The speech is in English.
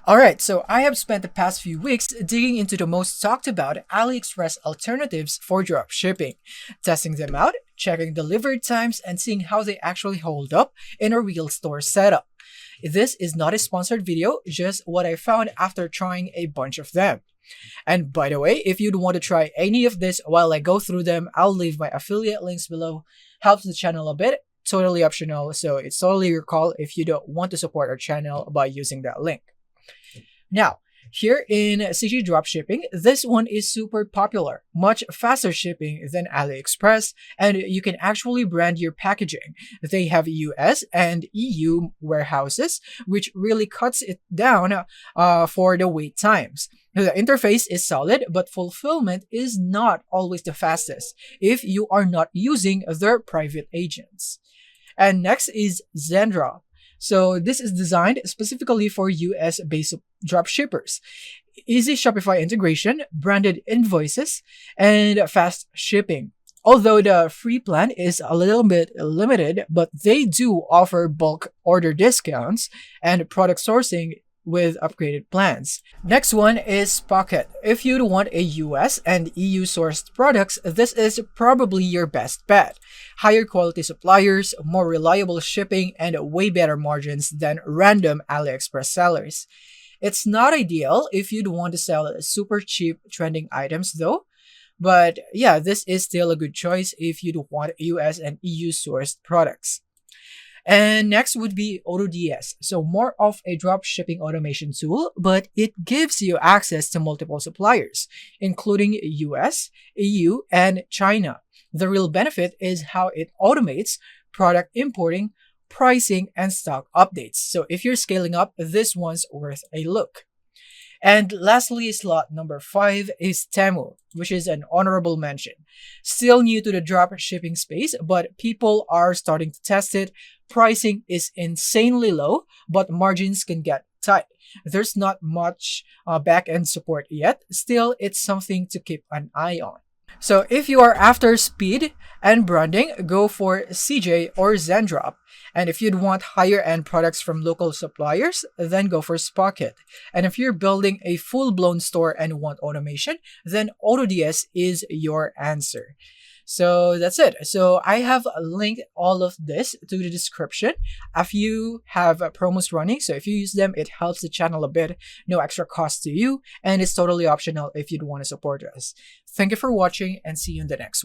Alright, so I have spent the past few weeks digging into the most talked about AliExpress alternatives for dropshipping, testing them out, checking delivery times, and seeing how they actually hold up in a real store setup. This is not a sponsored video, just what I found after trying a bunch of them. And by the way, if you'd want to try any of this while I go through them, I'll leave my affiliate links below. Helps the channel a bit, totally optional, so it's totally your call if you don't want to support our channel by using that link. Now, here in CG Dropshipping, this one is super popular, much faster shipping than AliExpress, and you can actually brand your packaging. They have US and EU warehouses, which really cuts it down for the wait times. The interface is solid, but fulfillment is not always the fastest if you are not using their private agents. And next is Zendrop. So this is designed specifically for US-based dropshippers. Easy Shopify integration, branded invoices, and fast shipping. Although the free plan is a little bit limited, but they do offer bulk order discounts and product sourcing with upgraded plans. Next one is Pocket. If you want a US and EU sourced products, this is probably your best bet. Higher quality suppliers, more reliable shipping, and way better margins than random AliExpress sellers. It's not ideal if you'd want to sell super cheap trending items though, but yeah, this is still a good choice if you'd want US and EU sourced products. And next would be AutoDS. So more of a drop shipping automation tool, but it gives you access to multiple suppliers, including US, EU, and China. The real benefit is how it automates product importing, pricing, and stock updates. So if you're scaling up, this one's worth a look. And lastly, slot number 5 is Temu, which is an honorable mention. Still new to the drop shipping space, but people are starting to test it. Pricing is insanely low, but margins can get tight. There's not much back-end support yet. Still, it's something to keep an eye on. So if you are after speed and branding, go for CJ or Zendrop. And if you'd want higher end products from local suppliers, then go for Spocket. And if you're building a full-blown store and want automation, then AutoDS is your answer. So that's it. So I have linked all of this to the description. A few have promos running, so if you use them, it helps the channel a bit. No extra cost to you, and it's totally optional if you'd want to support us. Thank you for watching, and see you in the next one.